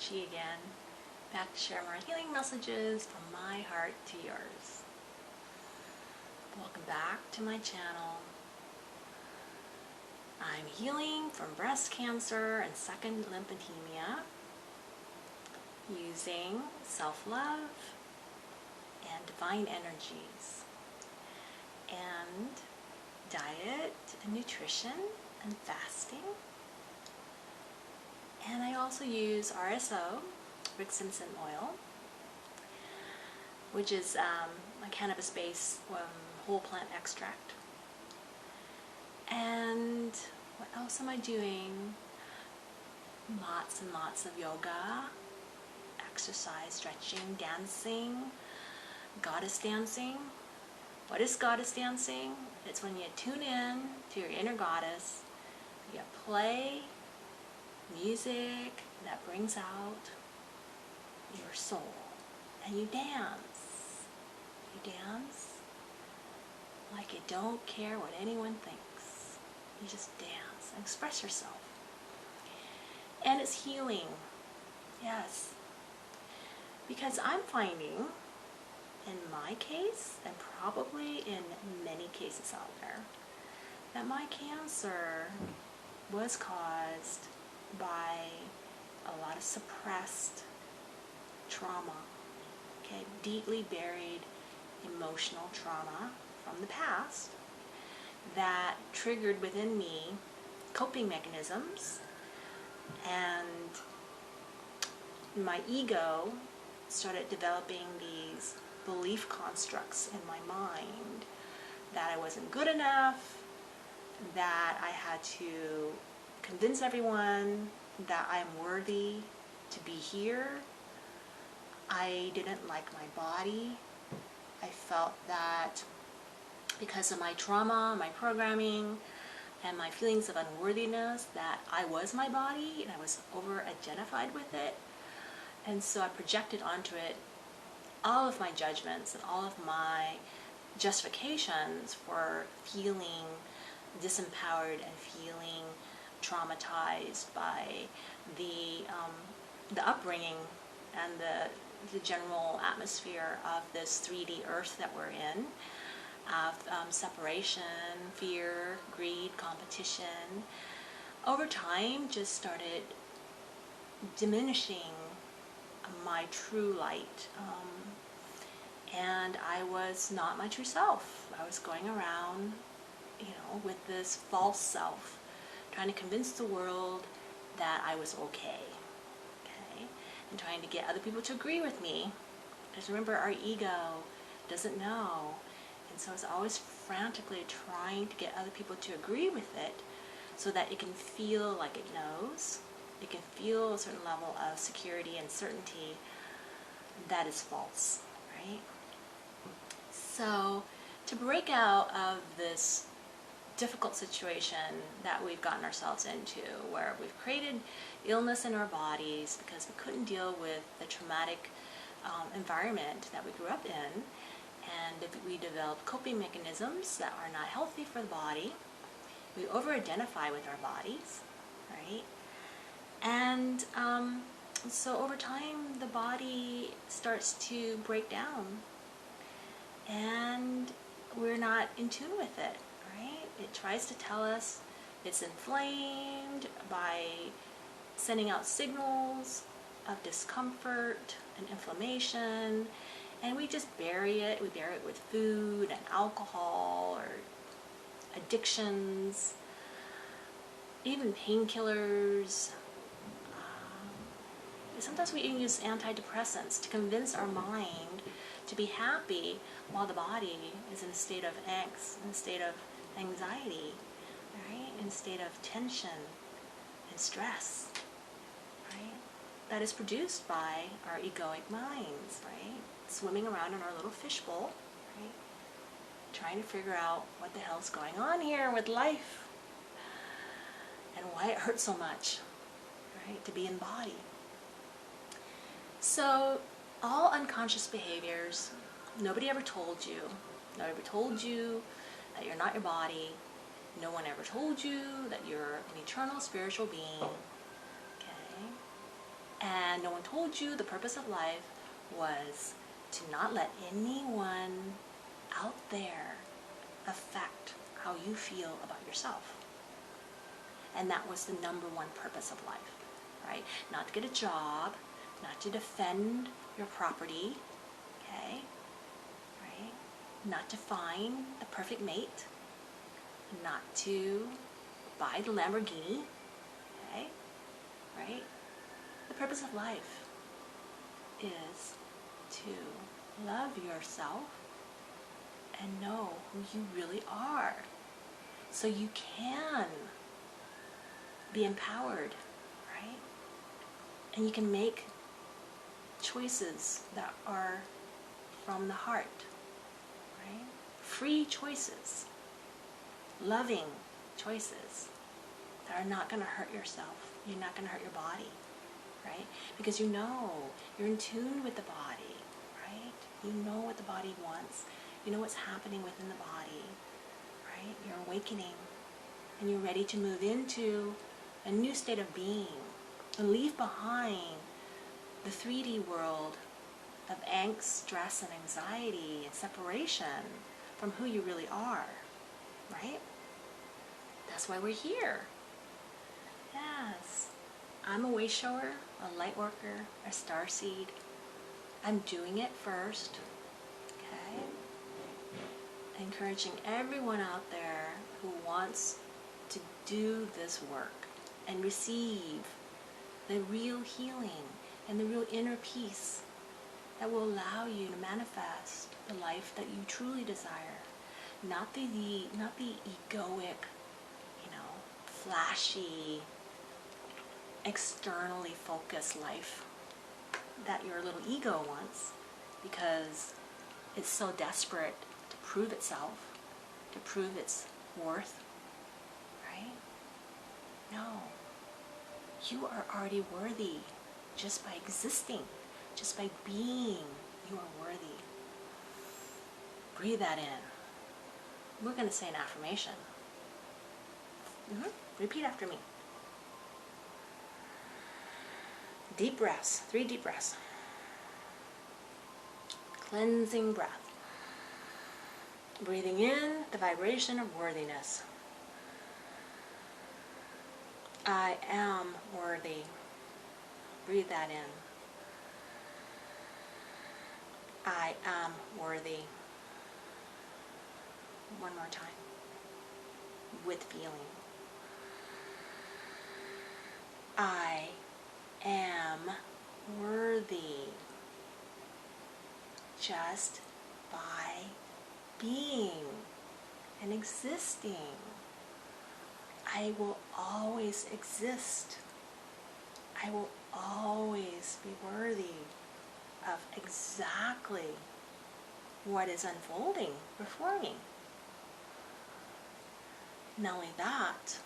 Chi again, back to share more healing messages from my heart to yours. Welcome back to my channel. I'm healing from breast cancer and second lymphedema using self-love and divine energies and diet and nutrition and fasting. And I also use RSO, Rick Simpson oil, which is a cannabis-based whole plant extract. And what else am I doing? Lots and lots of yoga, exercise, stretching, dancing, goddess dancing. What is goddess dancing? It's when you tune in to your inner goddess, you play music that brings out your soul, and you dance. You dance like you don't care what anyone thinks. You just dance and express yourself. And it's healing. Yes. Because I'm finding, in my case, and probably in many cases out there, that my cancer was caused by a lot of suppressed trauma, okay, deeply buried emotional trauma from the past that triggered within me coping mechanisms, and my ego started developing these belief constructs in my mind that I wasn't good enough, that I had to convince everyone that I'm worthy to be here. I didn't like my body. I felt that because of my trauma, my programming, and my feelings of unworthiness, that I was my body and I was over-identified with it. And so I projected onto it all of my judgments and all of my justifications for feeling disempowered and feeling traumatized by the upbringing and the general atmosphere of this 3D earth that we're in, of separation, fear, greed, competition. Over time, just started diminishing my true light, and I was not my true self. I was going around, with this false self, trying to convince the world that I was okay, and trying to get other people to agree with me. Because remember, our ego doesn't know, and so it's always frantically trying to get other people to agree with it so that it can feel like it knows. It can feel a certain level of security and certainty that is false, right? So to break out of this difficult situation that we've gotten ourselves into, where we've created illness in our bodies because we couldn't deal with the traumatic environment that we grew up in, and we developed coping mechanisms that are not healthy for the body. We over-identify with our bodies, right? And so over time, the body starts to break down, and we're not in tune with it, right? It tries to tell us it's inflamed by sending out signals of discomfort and inflammation, and we just bury it. We bury it with food and alcohol or addictions, even painkillers. Sometimes we even use antidepressants to convince our mind to be happy while the body is in a state of angst, in a state of anxiety, right? In a state of tension and stress, right? That is produced by our egoic minds, right? Swimming around in our little fishbowl, right? Trying to figure out what the hell's going on here with life and why it hurts so much, right? To be in body. So all unconscious behaviors, nobody ever told you. Nobody ever told you that you're not your body. No one ever told you that you're an eternal spiritual being. Okay? And no one told you the purpose of life was to not let anyone out there affect how you feel about yourself. And that was the number one purpose of life, right? Not to get a job, not to defend your property, okay? Right? Not to find the perfect mate, not to buy the Lamborghini, okay? Right? The purpose of life is to love yourself and know who you really are, so you can be empowered, right? And you can make choices that are from the heart, right? Free choices, loving choices that are not going to hurt yourself. You're not going to hurt your body, right? Because you know, you're in tune with the body, right? You know what the body wants. You know what's happening within the body, right? You're awakening, and you're ready to move into a new state of being and leave behind the 3D world of angst, stress, and anxiety and separation from who you really are, right? That's why we're here. Yes. I'm a way shower, a light worker, a starseed. I'm doing it first, okay? Encouraging everyone out there who wants to do this work and receive the real healing and the real inner peace that will allow you to manifest the life that you truly desire. Not the egoic, flashy, externally focused life that your little ego wants, because it's so desperate to prove itself, to prove its worth, right? No. You are already worthy just by existing, just by being. You are worthy. Breathe that in. We're going to say an affirmation. Repeat after me. Deep breaths. 3 deep breaths. Cleansing breath. Breathing in the vibration of worthiness. I am worthy. Breathe that in. I am worthy. One more time. With feeling. I am worthy just by being and existing. I will always exist. I will always be worthy of exactly what is unfolding before me. Not only that,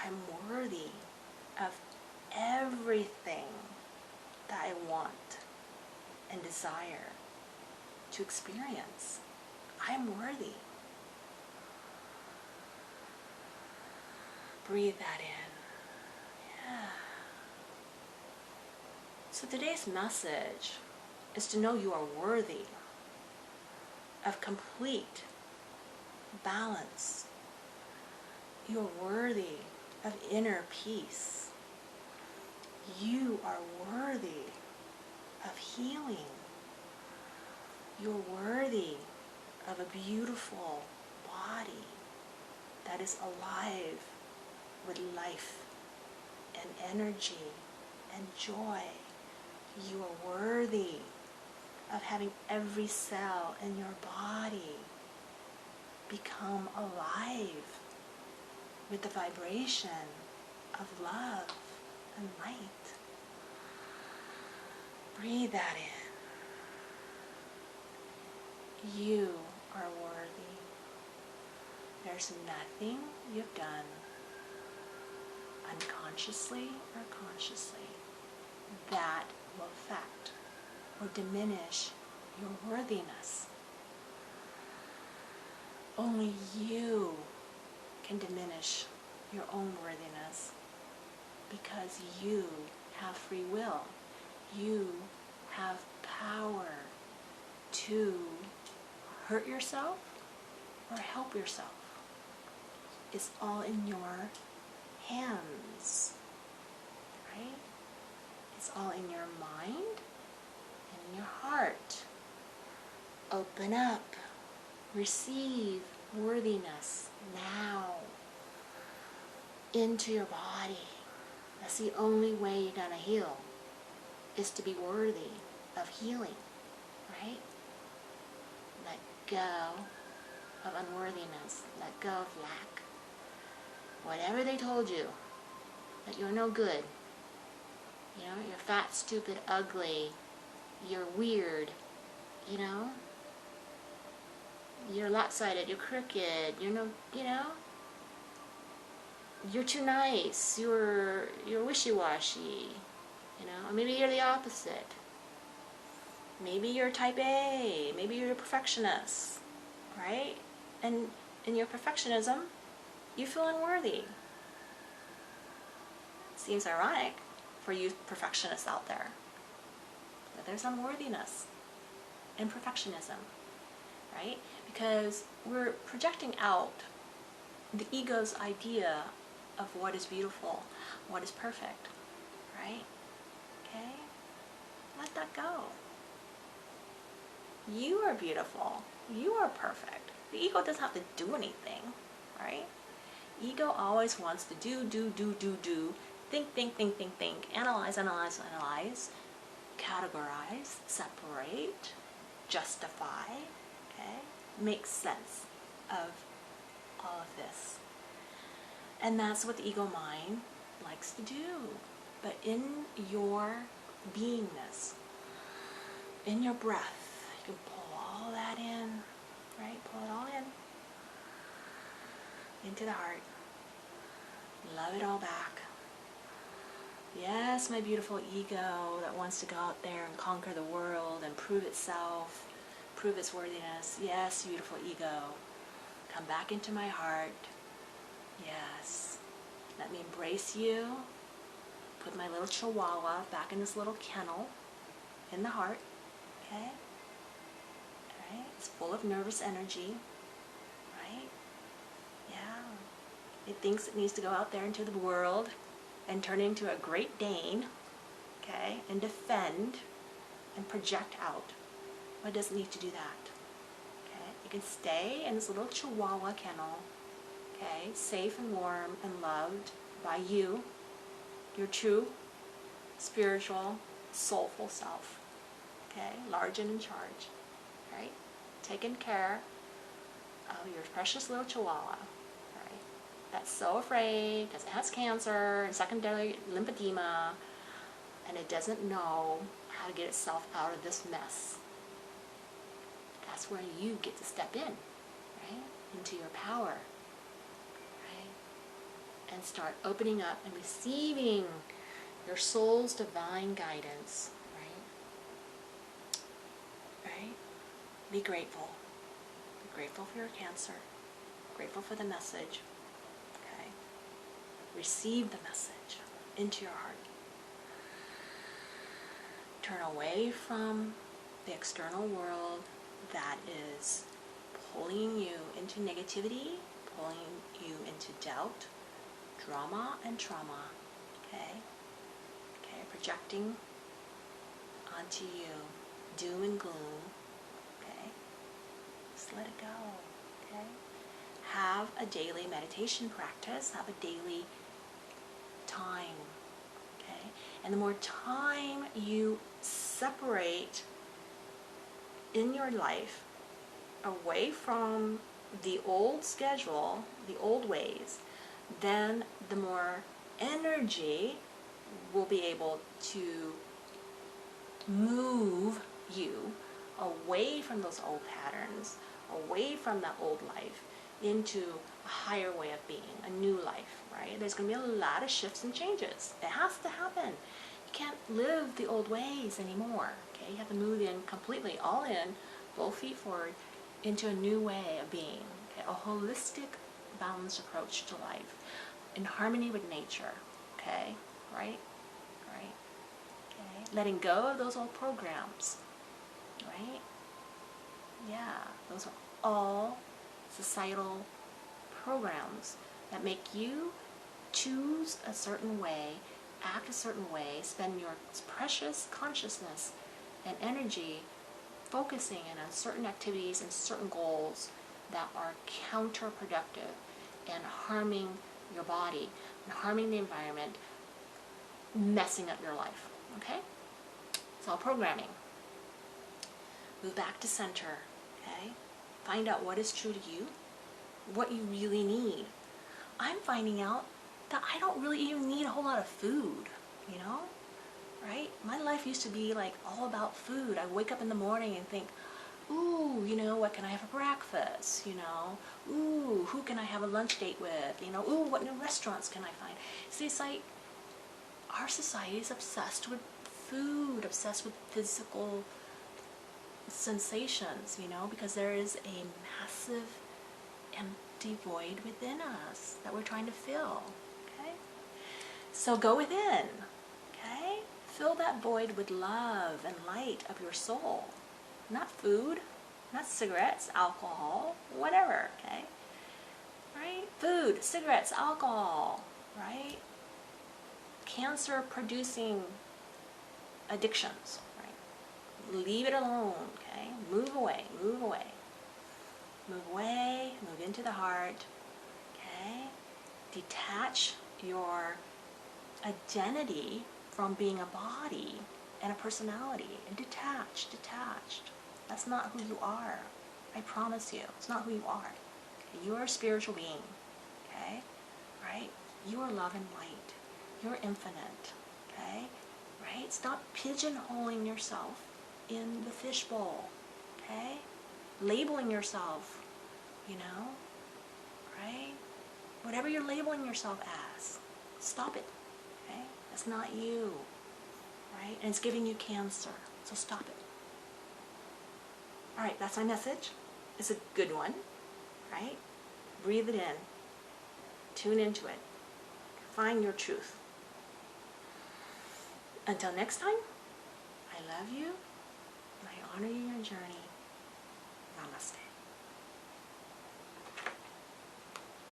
I'm worthy of everything that I want and desire to experience. I am worthy. Breathe that in. Yeah. So today's message is to know you are worthy of complete balance. You are worthy of inner peace. You are worthy of healing. You're worthy of a beautiful body that is alive with life and energy and joy. You are worthy of having every cell in your body become alive with the vibration of love and light. Breathe that in. You are worthy. There's nothing you've done, unconsciously or consciously, that will affect or diminish your worthiness. Only you can diminish your own worthiness, because you have free will. you have power to hurt yourself or help yourself. It's all in your hands, right? It's all in your mind and in your heart. Open up. Receive worthiness now into your body. That's the only way you're going to heal, is to be worthy of healing, right? Let go of unworthiness. Let go of lack. Whatever they told you, that you're no good. You know, you're fat, stupid, ugly. You're weird. You know? You're lopsided. You're crooked. You're no, you know? You're too nice. You're wishy-washy. You know? Or maybe you're the opposite. Maybe you're type A. Maybe you're a perfectionist. Right? And in your perfectionism, you feel unworthy. Seems ironic for you perfectionists out there. But there's unworthiness in perfectionism, right? Because we're projecting out the ego's idea of what is beautiful, what is perfect, right? Okay? Let that go. You are beautiful. You are perfect. The ego doesn't have to do anything, right? Ego always wants to do, think, analyze, categorize, separate, justify, okay? Make sense of all of this. And that's what the ego mind likes to do. But in your beingness, in your breath, you can pull all that in, right? Pull it all in. Into the heart. Love it all back. Yes, my beautiful ego that wants to go out there and conquer the world and prove itself, prove its worthiness. Yes, beautiful ego. Come back into my heart. Yes. Let me embrace you. Put my little chihuahua back in this little kennel in the heart. Okay? Alright? It's full of nervous energy. Right? Yeah. It thinks it needs to go out there into the world and turn into a Great Dane, okay, and defend and project out. But it doesn't need to do that. Okay? It can stay in this little chihuahua kennel, okay, safe and warm and loved by you, your true, spiritual, soulful self, okay, large and in charge, right? Taking care of your precious little chihuahua. That's so afraid because it has cancer and secondary lymphedema, and it doesn't know how to get itself out of this mess. That's where you get to step in, right? Into your power, right? And start opening up and receiving your soul's divine guidance, right? Right? Be grateful. Be grateful for your cancer. Grateful for the message. Receive the message into your heart. Turn away from the external world that is pulling you into negativity, pulling you into doubt, drama and trauma, okay? Okay, projecting onto you doom and gloom, okay? Just let it go, okay? Have a daily meditation practice, have a daily time, okay? And the more time you separate in your life away from the old schedule, the old ways, then the more energy will be able to move you away from those old patterns, away from that old life, into a higher way of being, a new life, right? There's going to be a lot of shifts and changes. It has to happen. You can't live the old ways anymore, okay? You have to move in completely, all in, both feet forward, into a new way of being, okay? A holistic, balanced approach to life, in harmony with nature, okay? Right? Right? Okay? letting go of those old programs, right? Yeah, those are all societal programs that make you choose a certain way, act a certain way, spend your precious consciousness and energy focusing in on certain activities and certain goals that are counterproductive and harming your body and harming the environment, messing up your life, okay? It's all programming. Move back to center, okay? Find out what is true to you, what you really need. I'm finding out that I don't really even need a whole lot of food, you know? Right? My life used to be like all about food. I wake up in the morning and think, ooh, you know, what can I have for breakfast? You know, ooh, who can I have a lunch date with? You know, ooh, what new restaurants can I find? See, it's like our society is obsessed with food, obsessed with physical sensations, you know, because there is a massive empty void within us that we're trying to fill, okay? So go within, okay? Fill that void with love and light of your soul. Not food, not cigarettes, alcohol, whatever, okay? Right? Food, cigarettes, alcohol, right? Cancer-producing addictions, right? Leave it alone, okay? Move away, move away. Move away, move into the heart, okay? Detach your identity from being a body and a personality. And detached. That's not who you are. I promise you, it's not who you are. Okay? You are a spiritual being, okay? Right? You are love and light. You're infinite, okay? Right? Stop pigeonholing yourself in the fishbowl, okay? Labeling yourself, you know, right? Whatever you're labeling yourself as, stop it, okay? That's not you, right? And it's giving you cancer, so stop it. All right, that's my message. It's a good one, right? Breathe it in. Tune into it. Find your truth. Until next time, I love you, and I honor your journey. Namaste.